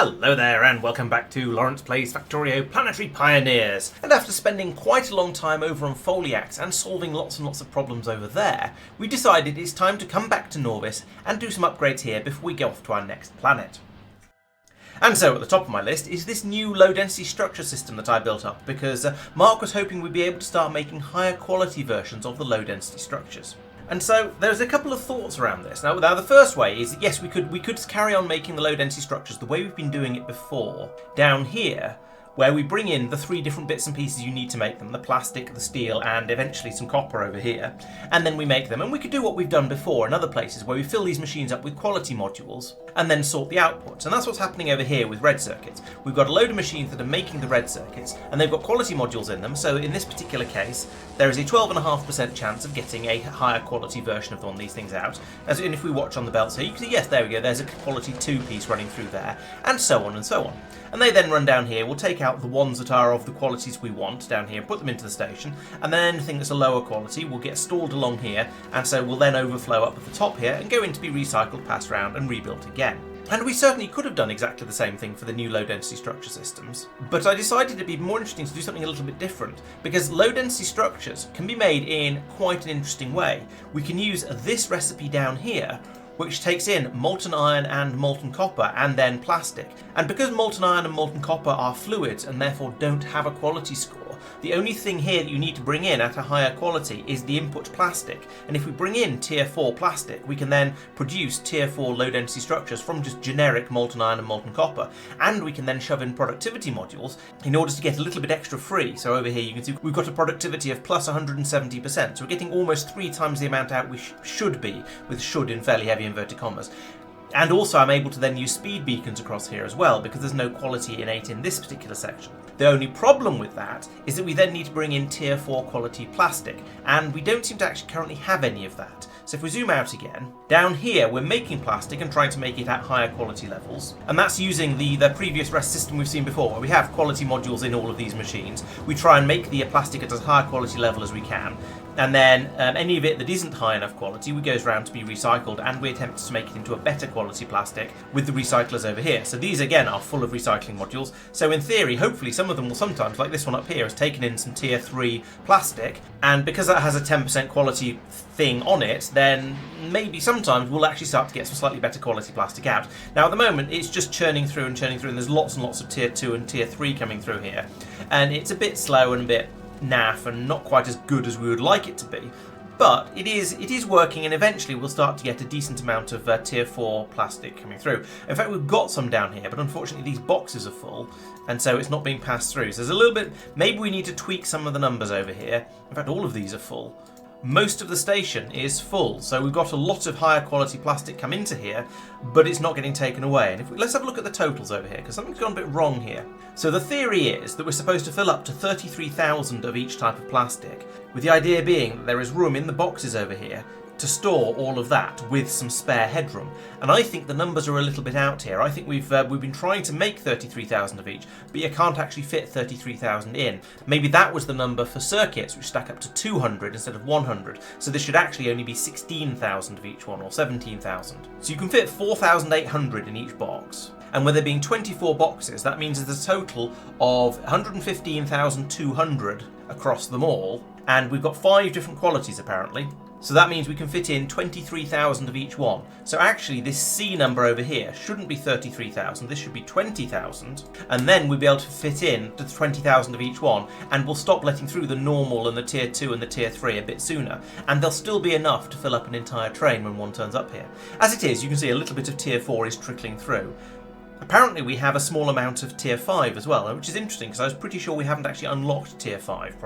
Hello there and welcome back to Laurence Plays Factorio Planetary Pioneers. And after spending quite a long time over on Foliax and solving lots and lots of problems over there, we decided it's time to come back to Norvis and do some upgrades here before we go off to our next planet. And so at the top of my list is this new low density structure system that I built up because Mark was hoping we'd be able to start making higher quality versions of the low density structures. And so there's a couple of thoughts around this. Now the first way is, yes, we could carry on making the low density structures the way we've been doing it before, down here, where we bring in the three different bits and pieces you need to make them, the plastic, the steel, and eventually some copper over here, and then we make them. And we could do what we've done before in other places, where we fill these machines up with quality modules, and then sort the outputs. And that's what's happening over here with red circuits. We've got a load of machines that are making the red circuits, and they've got quality modules in them, so in this particular case, there is a 12.5% chance of getting a higher quality version of one of these things out. And if we watch on the belts here, you can see, yes, there we go, there's a quality 2 piece running through there, and so on and so on. And they then run down here, we'll take out the ones that are of the qualities we want down here, put them into the station, and then anything that's a lower quality will get stalled along here, and so will then overflow up at the top here and go in to be recycled, passed around and rebuilt again. And we certainly could have done exactly the same thing for the new low density structure systems, but I decided it'd be more interesting to do something a little bit different, because low density structures can be made in quite an interesting way. We can use this recipe down here, which takes in molten iron and molten copper and then plastic. And because molten iron and molten copper are fluids and therefore don't have a quality score, the only thing here that you need to bring in at a higher quality is the input plastic. And if we bring in tier 4 plastic, we can then produce tier 4 low density structures from just generic molten iron and molten copper. And we can then shove in productivity modules in order to get a little bit extra free. So over here you can see we've got a productivity of plus 170%. So we're getting almost 3 times the amount out we should be, with should in fairly heavy inverted commas. And also I'm able to then use speed beacons across here as well, because there's no quality innate in this particular section. The only problem with that is that we then need to bring in tier 4 quality plastic, and we don't seem to actually currently have any of that. So if we zoom out again, down here we're making plastic and trying to make it at higher quality levels, and that's using the previous rest system we've seen before, where we have quality modules in all of these machines. We try and make the plastic at as high quality level as we can, and then any of it that isn't high enough quality goes round to be recycled, and we attempt to make it into a better quality plastic with the recyclers over here. So these again are full of recycling modules, so in theory hopefully some of them will sometimes, like this one up here, has taken in some tier 3 plastic, and because that has a 10% quality thing on it, then maybe sometimes we'll actually start to get some slightly better quality plastic out. Now at the moment it's just churning through and there's lots and lots of tier 2 and tier 3 coming through here, and it's a bit slow and a bit naff and not quite as good as we would like it to be, but it is working, and eventually we'll start to get a decent amount of tier 4 plastic coming through. In fact, we've got some down here, but unfortunately these boxes are full, and so it's not being passed through. So there's a little bit, maybe we need to tweak some of the numbers over here. In fact, all of these are full. Most of the station is full, so we've got a lot of higher quality plastic come into here, but it's not getting taken away. And let's have a look at the totals over here, because something's gone a bit wrong here. So the theory is that we're supposed to fill up to 33,000 of each type of plastic, with the idea being that there is room in the boxes over here to store all of that with some spare headroom. And I think the numbers are a little bit out here. I think we've been trying to make 33,000 of each, but you can't actually fit 33,000 in. Maybe that was the number for circuits, which stack up to 200 instead of 100. So this should actually only be 16,000 of each one, or 17,000. So you can fit 4,800 in each box. And with there being 24 boxes, that means there's a total of 115,200 across them all. And we've got 5 different qualities apparently. So that means we can fit in 23,000 of each one. So actually this C number over here shouldn't be 33,000, this should be 20,000. And then we'll be able to fit in the 20,000 of each one, and we'll stop letting through the normal and the tier 2 and the tier 3 a bit sooner. And there'll still be enough to fill up an entire train when one turns up here. As it is, you can see a little bit of tier 4 is trickling through. Apparently we have a small amount of tier 5 as well, which is interesting because I was pretty sure we haven't actually unlocked tier 5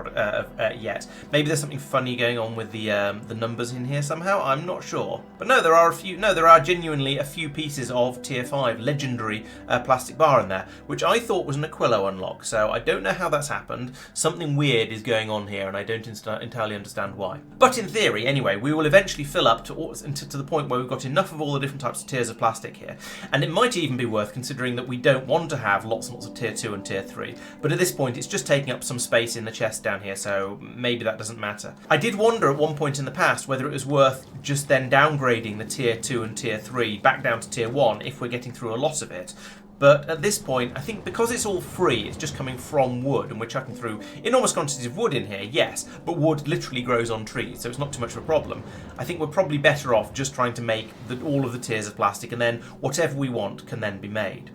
yet. Maybe there's something funny going on with the numbers in here somehow, I'm not sure. But no, there are genuinely a few pieces of tier 5 legendary plastic bar in there, which I thought was an Aquilo unlock, so I don't know how that's happened. Something weird is going on here and I don't entirely understand why. But in theory, anyway, we will eventually fill up to the point where we've got enough of all the different types of tiers of plastic here, and it might even be worth considering that we don't want to have lots and lots of tier 2 and tier 3, but at this point it's just taking up some space in the chest down here, so maybe that doesn't matter. I did wonder at one point in the past whether it was worth just then downgrading the tier 2 and tier 3 back down to tier 1 if we're getting through a lot of it, But at this point, I think because it's all free, it's just coming from wood, and we're chucking through enormous quantities of wood in here, yes, but wood literally grows on trees, so it's not too much of a problem. I think we're probably better off just trying to make all of the tiers of plastic, and then whatever we want can then be made.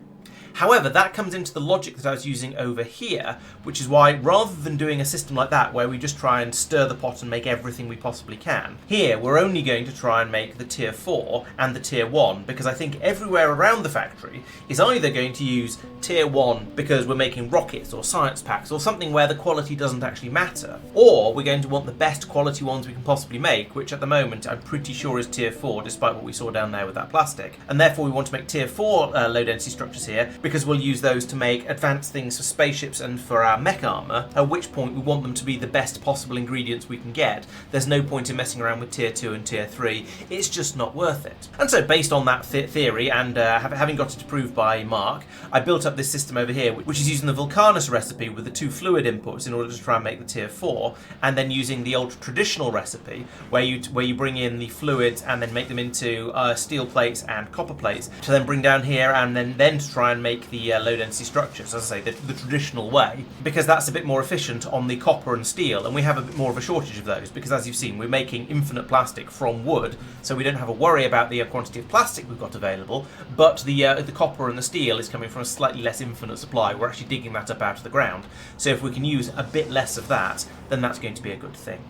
However, that comes into the logic that I was using over here, which is why rather than doing a system like that where we just try and stir the pot and make everything we possibly can, here we're only going to try and make the tier 4 and the tier 1, because I think everywhere around the factory is either going to use tier 1 because we're making rockets or science packs or something where the quality doesn't actually matter, or we're going to want the best quality ones we can possibly make, which at the moment I'm pretty sure is tier 4 despite what we saw down there with that plastic. And therefore we want to make tier 4 low density structures here, because we'll use those to make advanced things for spaceships and for our mech armour, at which point we want them to be the best possible ingredients we can get. There's no point in messing around with tier 2 and tier 3, it's just not worth it. And so based on that theory, and having got it approved by Mark, I built up this system over here, which is using the Vulcanus recipe with the 2 fluid inputs in order to try and make the tier 4, and then using the ultra traditional recipe, where you bring in the fluids and then make them into steel plates and copper plates, to then bring down here and then to try and make the low density structures, as I say, the traditional way, because that's a bit more efficient on the copper and steel, and we have a bit more of a shortage of those, because as you've seen, we're making infinite plastic from wood, so we don't have a worry about the quantity of plastic we've got available, but the copper and the steel is coming from a slightly less infinite supply. We're actually digging that up out of the ground, so if we can use a bit less of that, then that's going to be a good thing.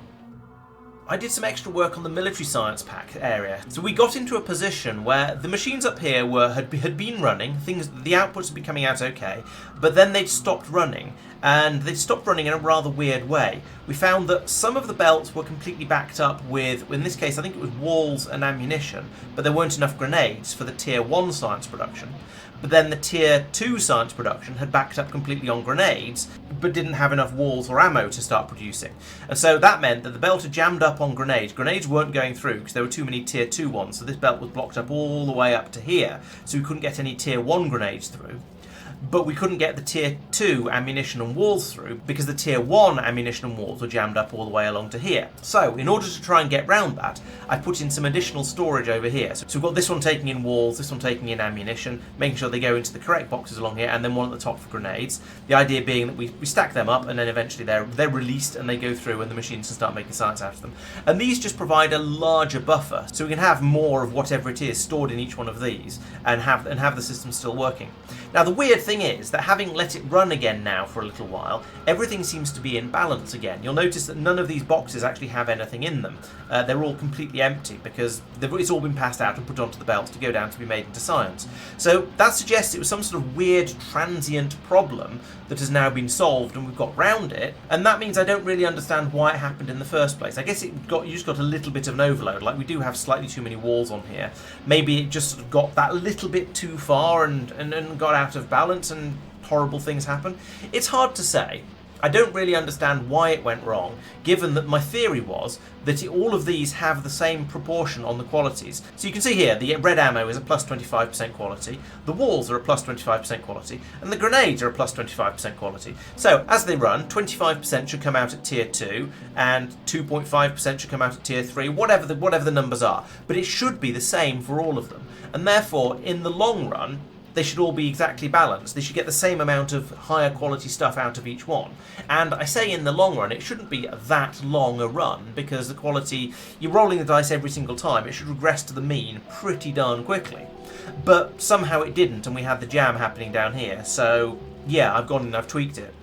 I did some extra work on the military science pack area. So we got into a position where the machines up here had been running, the outputs had been coming out okay, but then they'd stopped running, and they'd stopped running in a rather weird way. We found that some of the belts were completely backed up with, in this case I think it was walls and ammunition, but there weren't enough grenades for the tier 1 science production. But then the tier 2 science production had backed up completely on grenades, but didn't have enough walls or ammo to start producing. And so that meant that the belt had jammed up on grenades. Grenades weren't going through because there were too many tier 2 ones, so this belt was blocked up all the way up to here, so we couldn't get any tier 1 grenades through. But we couldn't get the tier 2 ammunition and walls through because the tier 1 ammunition and walls were jammed up all the way along to here. So in order to try and get round that, I put in some additional storage over here. So we've got this one taking in walls, this one taking in ammunition, making sure they go into the correct boxes along here, and then one at the top for grenades. The idea being that we stack them up, and then eventually they're released and they go through and the machines can start making science out of them. And these just provide a larger buffer, so we can have more of whatever it is stored in each one of these and have the system still working. Now the weird thing is that having let it run again now for a little while, everything seems to be in balance again. You'll notice that none of these boxes actually have anything in them. They're all completely empty because it's all been passed out and put onto the belts to go down to be made into science. So that suggests it was some sort of weird transient problem that has now been solved and we've got round it, and that means I don't really understand why it happened in the first place. I guess you just got a little bit of an overload, like we do have slightly too many walls on here. Maybe it just sort of got that little bit too far and got out of balance and horrible things happen. It's hard to say. I don't really understand why it went wrong, given that my theory was that all of these have the same proportion on the qualities. So you can see here, the red ammo is a plus 25% quality, the walls are a plus 25% quality, and the grenades are a plus 25% quality. So as they run, 25% should come out at tier 2, and 2.5% should come out at tier 3, whatever the numbers are. But it should be the same for all of them. And therefore, in the long run, they should all be exactly balanced. They should get the same amount of higher quality stuff out of each one. And I say in the long run, it shouldn't be that long a run, because the quality, you're rolling the dice every single time, it should regress to the mean pretty darn quickly. But somehow it didn't, and we had the jam happening down here. So yeah, I've gone and I've tweaked it.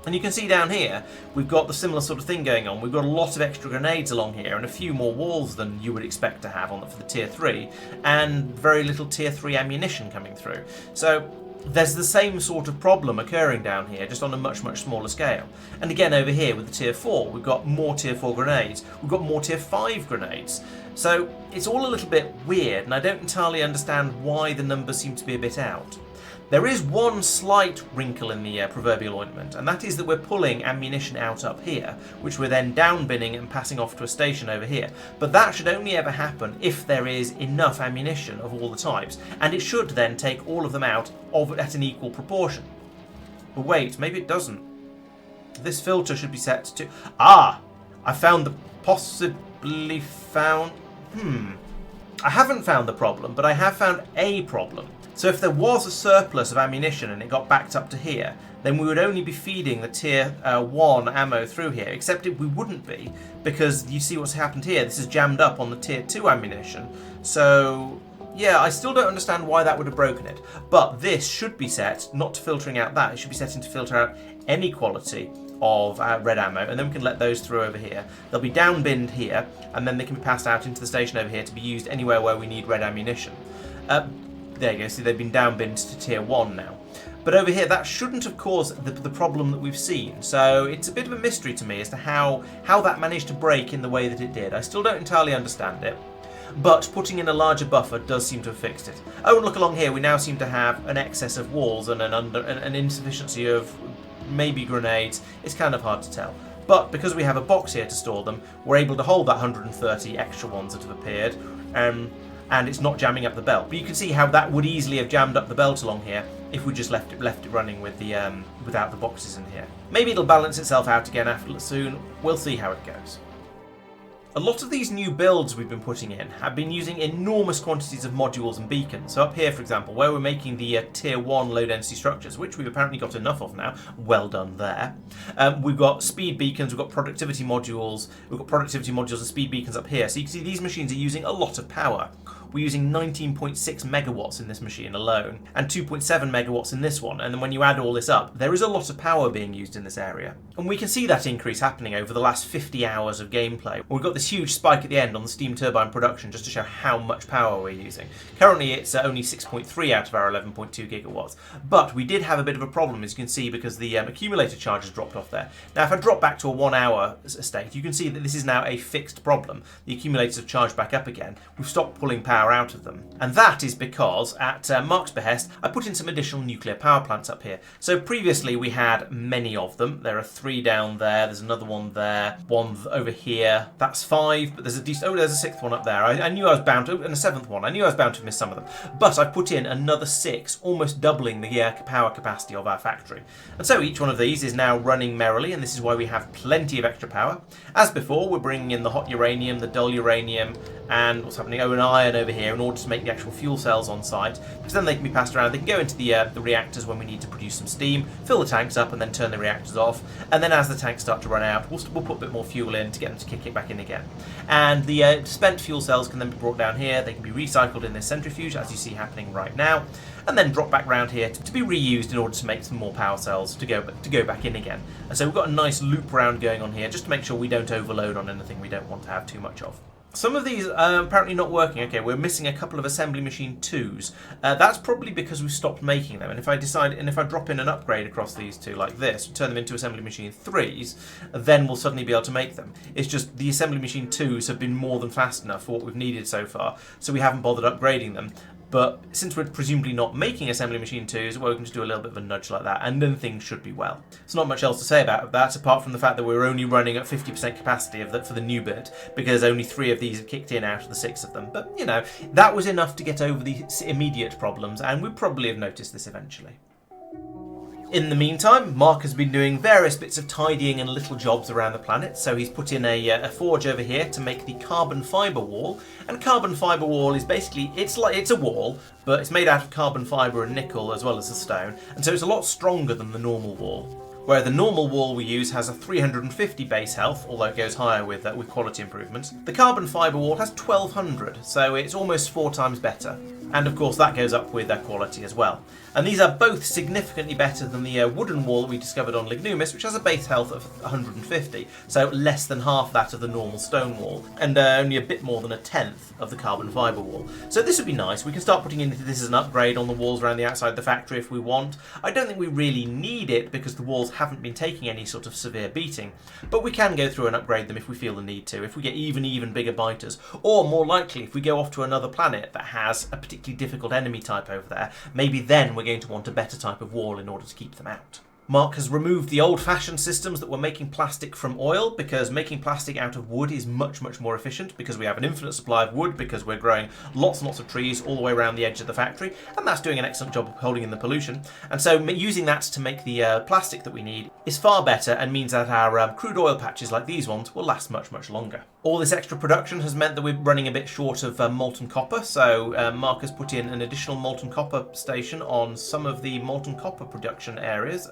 And you can see down here, we've got the similar sort of thing going on. We've got a lot of extra grenades along here and a few more walls than you would expect to have for the tier 3, and very little tier 3 ammunition coming through. So there's the same sort of problem occurring down here, just on a much, much smaller scale. And again over here with the tier 4, we've got more tier 4 grenades, we've got more tier 5 grenades. So it's all a little bit weird, and I don't entirely understand why the numbers seem to be a bit out. There is one slight wrinkle in the proverbial ointment, and that is that we're pulling ammunition out up here, which we're then down binning and passing off to a station over here. But that should only ever happen if there is enough ammunition of all the types, and it should then take all of them out at an equal proportion. But wait, maybe it doesn't. This filter should be set to... I found the... possibly found... I haven't found the problem, but I have found a problem. So if there was a surplus of ammunition and it got backed up to here, then we would only be feeding the tier 1 ammo through here, except we wouldn't be, because you see what's happened here. This is jammed up on the tier 2 ammunition. So yeah, I still don't understand why that would have broken it. But this should be set not to filtering out that, it should be set to filter out any quality of red ammo, and then we can let those through over here. They'll be down binned here, and then they can be passed out into the station over here to be used anywhere where we need red ammunition. There you go, see they've been down binned to tier 1 now. But over here, that shouldn't have caused the problem that we've seen. So it's a bit of a mystery to me as to how that managed to break in the way that it did. I still don't entirely understand it. But putting in a larger buffer does seem to have fixed it. Oh, and look along here, we now seem to have an excess of walls and an insufficiency of maybe grenades. It's kind of hard to tell. But because we have a box here to store them, we're able to hold that 130 extra ones that have appeared. And it's not jamming up the belt. But you can see how that would easily have jammed up the belt along here if we just left it running with the without the boxes in here. Maybe it'll balance itself out again after soon. We'll see how it goes. A lot of these new builds we've been putting in have been using enormous quantities of modules and beacons. So up here, for example, where we're making the tier 1 low density structures, which we've apparently got enough of now, well done there. We've got speed beacons, we've got productivity modules and speed beacons up here. So you can see these machines are using a lot of power. We're using 19.6 megawatts in this machine alone, and 2.7 megawatts in this one, and then when you add all this up, there is a lot of power being used in this area. And we can see that increase happening over the last 50 hours of gameplay. We've got this huge spike at the end on the steam turbine production just to show how much power we're using. Currently it's only 6.3 out of our 11.2 gigawatts, but we did have a bit of a problem, as you can see, because the accumulator charge has dropped off there. Now if I drop back to a 1 hour state, you can see that this is now a fixed problem. The accumulators have charged back up again. We've stopped pulling power out of them. And that is because, at Mark's behest, I put in some additional nuclear power plants up here. So previously we had many of them. There are 3 down there, there's another one there, one over here. That's 5, but there's there's a 6th one up there. I knew I was bound to, and a 7th one. I knew I was bound to miss some of them. But I put in another 6, almost doubling the power capacity of our factory. And so each one of these is now running merrily, and this is why we have plenty of extra power. As before, we're bringing in the hot uranium, the dull uranium, and what's happening, an iron over here in order to make the actual fuel cells on site, because then they can be passed around. They can go into the reactors when we need to produce some steam, fill the tanks up and then turn the reactors off, and then as the tanks start to run out, we'll put a bit more fuel in to get them to kick it back in again. And the spent fuel cells can then be brought down here. They can be recycled in this centrifuge, as you see happening right now, and then drop back round here to be reused in order to make some more power cells to go back in again. And so we've got a nice loop round going on here just to make sure we don't overload on anything we don't want to have too much of. Some of these are apparently not working. Okay, we're missing a couple of assembly machine 2s. That's probably because we've stopped making them. And if I drop in an upgrade across these two like this, turn them into assembly machine 3s, then we'll suddenly be able to make them. It's just the assembly machine 2s have been more than fast enough for what we've needed so far, so we haven't bothered upgrading them. But since we're presumably not making assembly machine 2s, well, we can just do a little bit of a nudge like that, and then things should be well. There's not much else to say about that, apart from the fact that we're only running at 50% capacity for the new bit, because only 3 of these have kicked in out of the 6 of them. But, you know, that was enough to get over the immediate problems, and we'd probably have noticed this eventually. In the meantime, Mark has been doing various bits of tidying and little jobs around the planet. So he's put in a forge over here to make the carbon fibre wall. And carbon fibre wall is basically, it's a wall, but it's made out of carbon fibre and nickel as well as the stone. And so it's a lot stronger than the normal wall. Where the normal wall we use has a 350 base health, although it goes higher with quality improvements. The carbon fibre wall has 1200, so it's almost 4 times better. And of course that goes up with quality as well. And these are both significantly better than the wooden wall we discovered on Lignumis, which has a base health of 150, so less than half that of the normal stone wall, and only a bit more than a tenth of the carbon fibre wall. So this would be nice. We can start putting into this as an upgrade on the walls around the outside of the factory if we want. I don't think we really need it because the walls haven't been taking any sort of severe beating, but we can go through and upgrade them if we feel the need to, if we get even bigger biters, or more likely if we go off to another planet that has a particularly difficult enemy type over there, maybe then we're going to want a better type of wall in order to keep them out. Mark has removed the old-fashioned systems that were making plastic from oil, because making plastic out of wood is much more efficient, because we have an infinite supply of wood, because we're growing lots and lots of trees all the way around the edge of the factory, and that's doing an excellent job of holding in the pollution. And so using that to make the plastic that we need is far better, and means that our crude oil patches like these ones will last much longer. All this extra production has meant that we're running a bit short of molten copper, so Mark has put in an additional molten copper station on some of the molten copper production areas,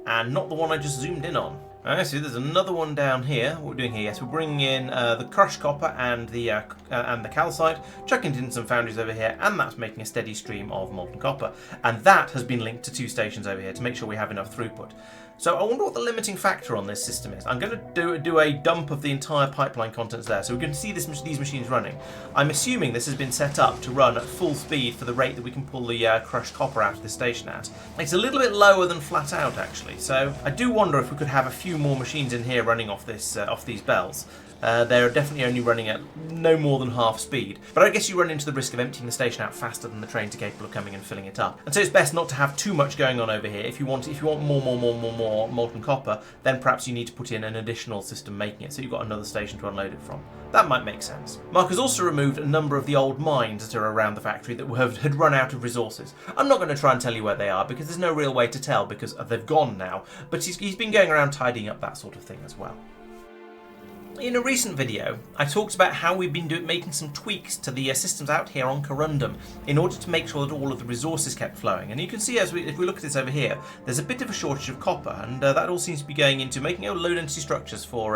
and not the one I just zoomed in on. I see there's another one down here. What we're doing here, yes, we're bringing in the crushed copper and the calcite, chucking it in some foundries over here, and that's making a steady stream of molten copper. And that has been linked to 2 stations over here to make sure we have enough throughput. So I wonder what the limiting factor on this system is. I'm going to do a dump of the entire pipeline contents there, so we can see these machines running. I'm assuming this has been set up to run at full speed for the rate that we can pull the crushed copper out of this station at. It's a little bit lower than flat out actually, so I do wonder if we could have a few more machines in here running off these bells. They're definitely only running at no more than half speed, but I guess you run into the risk of emptying the station out faster than the trains are capable of coming and filling it up. And so it's best not to have too much going on over here. If you want more molten copper, then perhaps you need to put in an additional system making it, so you've got another station to unload it from. That might make sense. Mark has also removed a number of the old mines that are around the factory that had run out of resources. I'm not going to try and tell you where they are, because there's no real way to tell, because they've gone now, but he's been going around tidying up that sort of thing as well. In a recent video, I talked about how we've been making some tweaks to the systems out here on Corundum in order to make sure that all of the resources kept flowing. And you can see, if we look at this over here, there's a bit of a shortage of copper, and that all seems to be going into making low-density structures for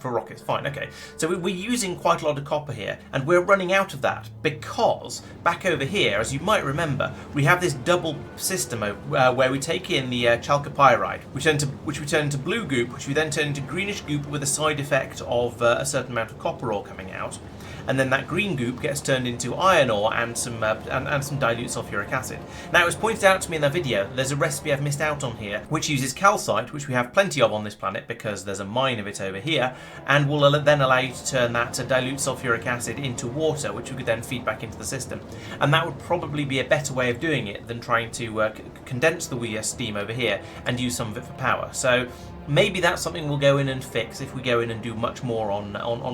rockets. Fine, okay. So we're using quite a lot of copper here, and we're running out of that because back over here, as you might remember, we have this double system where we take in the chalcopyrite, which we turn into blue goop, which we then turn into greenish goop with a side effect of a certain amount of copper ore coming out, and then that green goop gets turned into iron ore and some dilute sulfuric acid. Now, it was pointed out to me in that video there's a recipe I've missed out on here which uses calcite, which we have plenty of on this planet because there's a mine of it over here, and will then allow you to turn that dilute sulfuric acid into water, which we could then feed back into the system. And that would probably be a better way of doing it than trying to condense the steam over here and use some of it for power. So maybe that's something we'll go in and fix if we go in and do much more on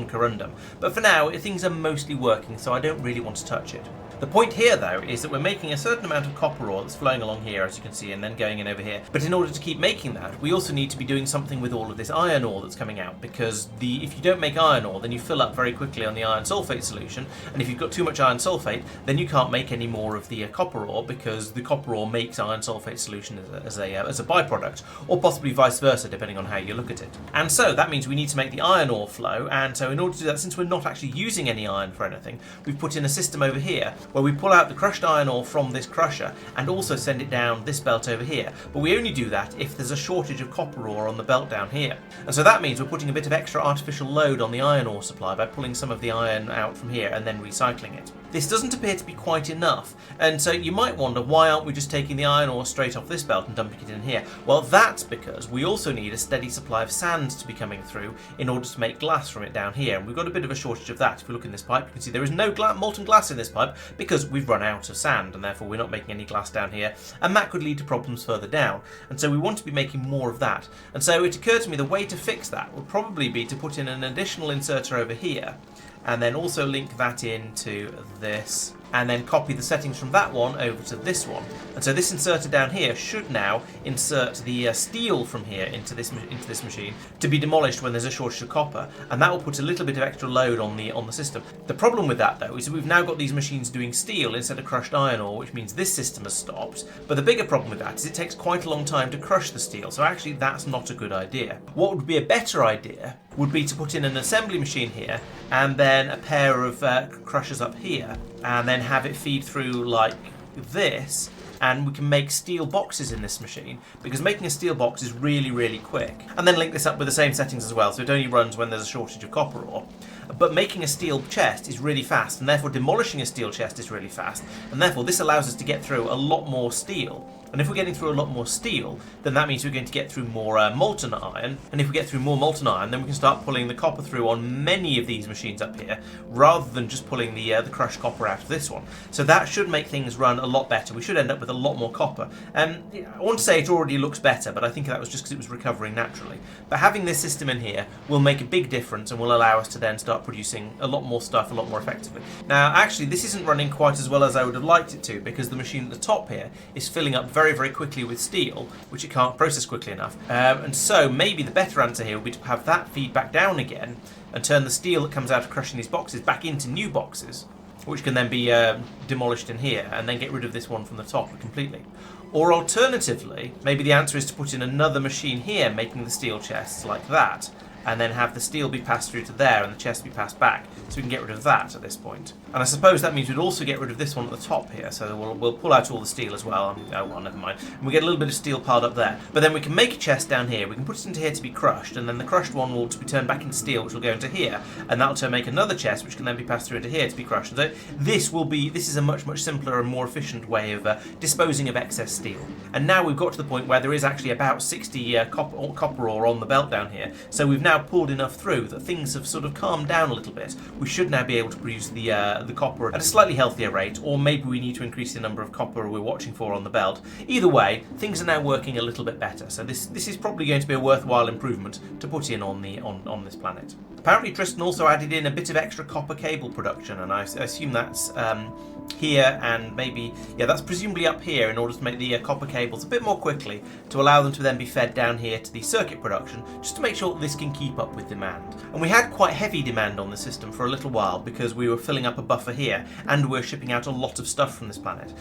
Corundum. But for now, things are mostly working, so I don't really want to touch it. The point here, though, is that we're making a certain amount of copper ore that's flowing along here, as you can see, and then going in over here. But in order to keep making that, we also need to be doing something with all of this iron ore that's coming out, because if you don't make iron ore, then you fill up very quickly on the iron sulfate solution, and if you've got too much iron sulfate, then you can't make any more of the copper ore, because the copper ore makes iron sulfate solution as a byproduct, or possibly vice versa, depending on how you look at it. And so that means we need to make the iron ore flow, and so in order to do that, since we're not actually using any iron for anything, we've put in a system over here where we pull out the crushed iron ore from this crusher and also send it down this belt over here. But we only do that if there's a shortage of copper ore on the belt down here. And so that means we're putting a bit of extra artificial load on the iron ore supply by pulling some of the iron out from here and then recycling it. This doesn't appear to be quite enough, and so you might wonder, why aren't we just taking the iron ore straight off this belt and dumping it in here? Well, that's because we also need a steady supply of sand to be coming through in order to make glass from it down here, and we've got a bit of a shortage of that. If we look in this pipe, you can see there is no molten glass in this pipe because we've run out of sand, and therefore we're not making any glass down here, and that could lead to problems further down, and so we want to be making more of that. And so it occurred to me the way to fix that would probably be to put in an additional inserter over here, and then also link that into this, and then copy the settings from that one over to this one. And so this inserter down here should now insert the steel from here into this machine to be demolished when there's a shortage of copper, and that will put a little bit of extra load on the system. The problem with that, though, is that we've now got these machines doing steel instead of crushed iron ore, which means this system has stopped. But the bigger problem with that is it takes quite a long time to crush the steel, so actually that's not a good idea. What would be a better idea would be to put in an assembly machine here and then a pair of crushers up here, and then have it feed through like this, and we can make steel boxes in this machine, because making a steel box is really quick. And then link this up with the same settings as well, so it only runs when there's a shortage of copper ore. But making a steel chest is really fast, and therefore demolishing a steel chest is really fast, and therefore this allows us to get through a lot more steel And if we're getting through a lot more steel, then that means we're going to get through more molten iron. And if we get through more molten iron, then we can start pulling the copper through on many of these machines up here, rather than just pulling the crushed copper out of this one. So that should make things run a lot better. We should end up with a lot more copper. I want to say it already looks better, but I think that was just because it was recovering naturally. But having this system in here will make a big difference and will allow us to then start producing a lot more stuff a lot more effectively. Now, actually, this isn't running quite as well as I would have liked it to, because the machine at the top here is filling up very, very quickly with steel, which it can't process quickly enough. And so maybe the better answer here would be to have that feed back down again and turn the steel that comes out of crushing these boxes back into new boxes, which can then be demolished in here, and then get rid of this one from the top completely. Or alternatively, maybe the answer is to put in another machine here making the steel chests like that, and then have the steel be passed through to there and the chest be passed back, so we can get rid of that at this point. And I suppose that means we'd also get rid of this one at the top here, so we'll pull out all the steel as well. Oh well, never mind. And we get a little bit of steel piled up there. But then we can make a chest down here, we can put it into here to be crushed, and then the crushed one will be turned back into steel, which will go into here, and that'll make another chest, which can then be passed through into here to be crushed. And so this is a much, much simpler and more efficient way of disposing of excess steel. And now we've got to the point where there is actually about 60 copper ore on the belt down here, so we've now pulled enough through that things have sort of calmed down a little bit. We should now be able to produce the copper at a slightly healthier rate, or maybe we need to increase the number of copper we're watching for on the belt. Either way, things are now working a little bit better, so this is probably going to be a worthwhile improvement to put in on this planet. Apparently Tristan also added in a bit of extra copper cable production, and I assume that's here and maybe, yeah, that's presumably up here in order to make the copper cables a bit more quickly, to allow them to then be fed down here to the circuit production, just to make sure that this can keep up with demand. And we had quite heavy demand on the system for a little while because we were filling up a buffer here and we're shipping out a lot of stuff from this planet.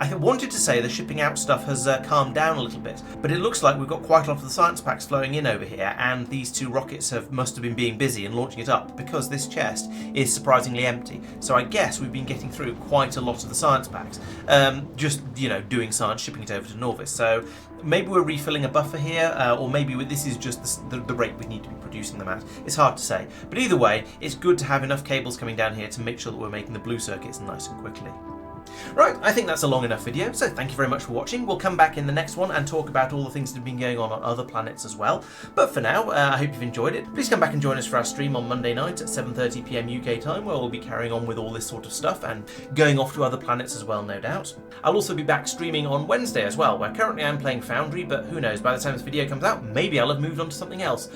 I wanted to say the shipping out stuff has calmed down a little bit, but it looks like we've got quite a lot of the science packs flowing in over here, and these two rockets must have been being busy and launching it up, because this chest is surprisingly empty. So I guess we've been getting through quite a lot of the science packs, just, doing science, shipping it over to Norvis. So maybe we're refilling a buffer here, or maybe this is just the rate we need to be producing them at. It's hard to say. But either way, it's good to have enough cables coming down here to make sure that we're making the blue circuits nice and quickly. Right, I think that's a long enough video, so thank you very much for watching. We'll come back in the next one and talk about all the things that have been going on other planets as well. But for now, I hope you've enjoyed it. Please come back and join us for our stream on Monday night at 7:30 PM UK time, where we'll be carrying on with all this sort of stuff and going off to other planets as well, no doubt. I'll also be back streaming on Wednesday as well, where currently I'm playing Foundry, but who knows, by the time this video comes out, maybe I'll have moved on to something else.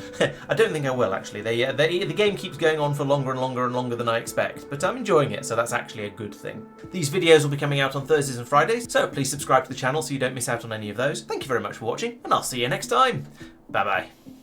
I don't think I will, actually. The game keeps going on for longer and longer and longer than I expect, but I'm enjoying it, so that's actually a good thing. These videos will be coming out on Thursdays and Fridays, so please subscribe to the channel so you don't miss out on any of those. Thank you very much for watching, and I'll see you next time. Bye bye.